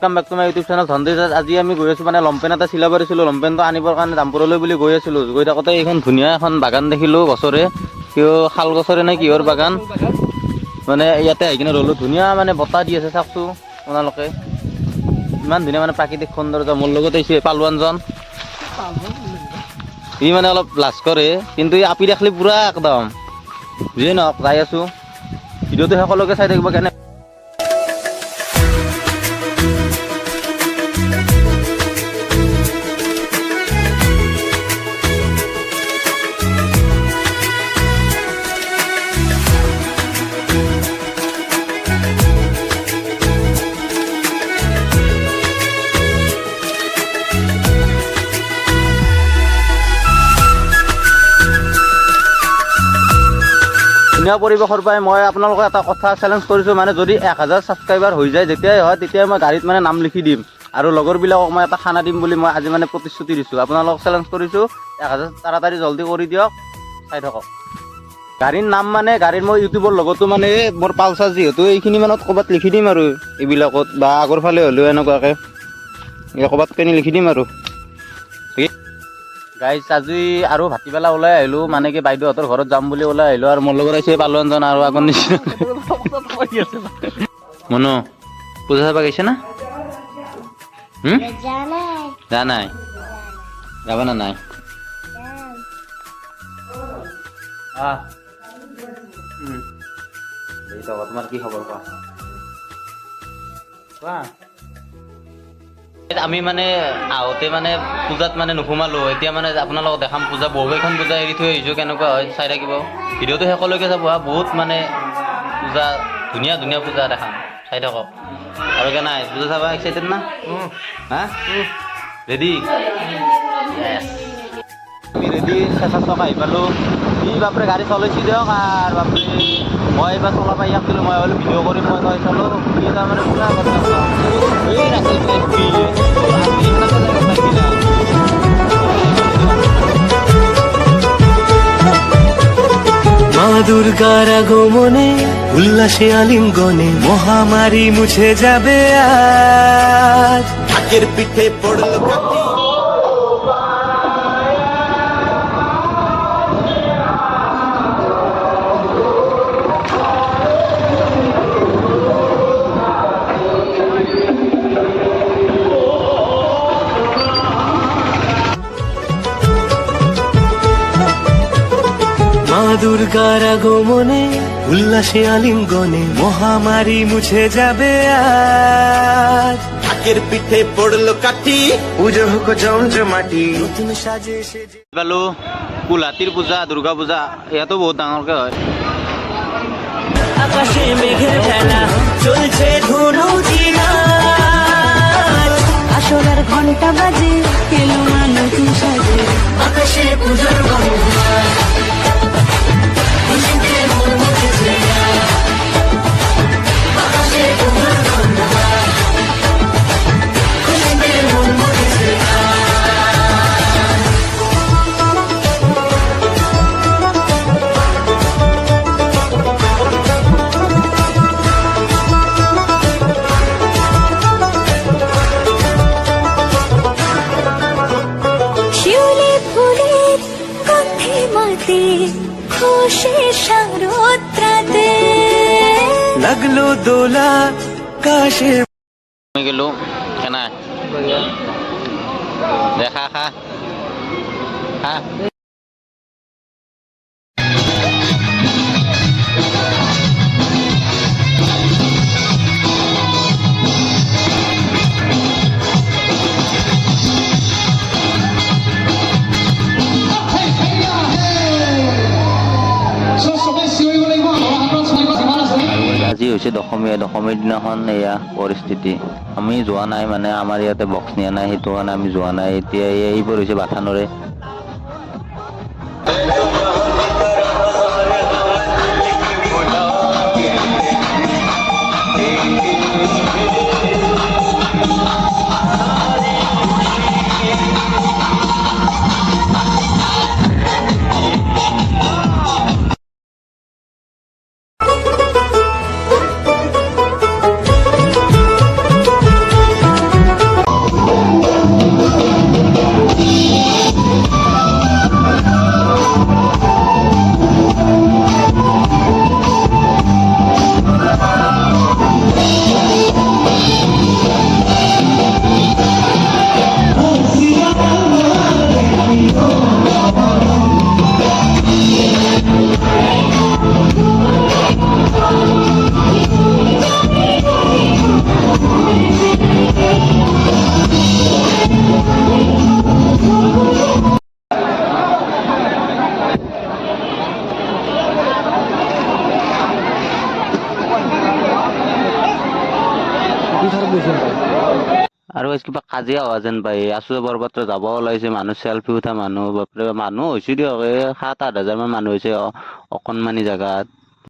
কাম back to my YouTube channel ধনদিজ। আজি আমি গৈ আছোঁ মানে লম্পেন এটা চিলাব পাৰিছিলোঁ, লম্পেনটো আনিবৰ কাৰণে দামপুৰলৈ বুলি গৈ আছিলোঁ। গৈ থাকোঁতে এইখন ধুনীয়া এখন বাগান দেখিলোঁ গছৰে, কিয় শাল গছৰে নে কিহৰ বাগান, মানে ইয়াতে আহি কিনে ৰ'লোঁ। ধুনীয়া মানে বতাহ দি আছে, চাওকচোন আপোনালোকে ইমান ধুনীয়া মানে প্ৰাকৃতিক সৌন্দৰ্য। মোৰ লগত আহিছে পালোৱানজন, ই মানে অলপ লাজ কৰে, কিন্তু ই আপি দেখিলে পূৰা একদম। যিয়ে নহওক যাই আছোঁ, ভিডিঅ'টো সকলোকে চাই থাকিব কেনে। ধুনীয়া পৰিৱেশৰ পৰাই মই আপোনালোকক এটা কথা চেলেঞ্জ কৰিছোঁ, মানে যদি 1000 ছাবস্ক্ৰাইবাৰ হৈ যায়, যেতিয়াই হয় তেতিয়াই মই গাড়ীত মানে নাম লিখি দিম আৰু লগৰবিলাকক মই এটা খানা দিম বুলি মই আজি মানে প্ৰতিশ্ৰুতি দিছোঁ। আপোনালোকক চেলেঞ্জ কৰিছোঁ, 1000 তাড়াতাড়ি জলদি কৰি দিয়ক, চাই থাকক। গাড়ীৰ নাম মানে গাড়ীৰ মই ইউটিউবৰ লগতো মানে মোৰ পালচাৰ যিহেতু এইখিনি মানত ক'ৰবাত লিখি দিম আৰু এইবিলাকত, বা আগৰ ফালে হ'লেও এনেকুৱাকৈ ক'ৰবাত কেনি লিখি দিম আৰু। গাইজ আজি আৰু ভাটিবেলা ওলাই আহিলোঁ, মানে কি বাইদেউহঁতৰ ঘৰত যাম বুলি ওলাই আহিলোঁ, আৰু মোৰ লগত আহিছে পালোৱানজন আৰু আগৰ নিচিনা মনো। পূজা চাব গৈছে না? যা নাই, যাব না নাই? তোমাৰ কি খবৰ কোৱা? আমি মানে আহোঁতে মানে পূজাত মানে নোসোমালোঁ, এতিয়া মানে আপোনালোকক দেখাম পূজা। বহুকেইখন পূজা এৰি থৈ আহিছোঁ, কেনেকুৱা হয় চাই থাকিব। ভিডিঅ'টো শেষলৈকে চাব, বহুত মানে পূজা, ধুনীয়া ধুনীয়া পূজা দেখাম, চাই থাকক। আৰু কে নাই পূজা চাবা এক্সাইটেড না? হা ৰেডি? আমি ৰেডি, চেঁচা চক আহি পালোঁ। ই বাপৰে গাড়ী চলাইছি দিয়ক, আৰু বাপৰে মই এইবাৰ চলাব ইয়াক দিলোঁ, মই হ'লে ভিডিঅ' কৰিম, মই তই চালোঁ ই তাৰমানে পূৰা মা দুর্গার আগমনে উল্লাসে আলিঙ্গনে মহামারী মুছে যাবে আজ। ঢাকের পিঠে পড়ল কাঠি। মা দুর্গার আগমনে উল্লাসে আলিঙ্গনে মহামারী মুছে যাবে আজ। ঢাকের পিঠে পড়লো কাঠি, পুজো হোক জমজমাটি, নতুন সাজে সেজে। পালোঁ কুলহাটীৰ পূজা, দুৰ্গা পূজা ইয়াতো বহুত ডাঙৰকৈ হয়। আকাশে মেঘের খেলা চলছে ধনুচি নাচ, আসরের ঘন্টা বাজে এলো নতুন সাজে, আকাশে পূজার বন্ধন। লাগলো দোলা কাশে গেলো কেনা দেখা খা খা। আজি হৈছে দশমী, দশমীৰ দিনাখন এয়া পৰিস্থিতি। আমি যোৱা নাই, মানে আমাৰ ইয়াতে বক্স নিয়া নাই, সেইটো কাৰণে আমি যোৱা নাই। এতিয়া এইবোৰ হৈছে বাথানৰে। আদাৰৱাইজ কিবা কাজিয়া হোৱা যেন পাই আছো বৰপাত্ৰ যাব ওলাইছে মানুহ চেলফি উঠা মানুহ বাপৰে মানুহ হৈছে দিয়ক 7-8 হাজাৰ মান মানুহ হৈছে অকণমানি জাগাত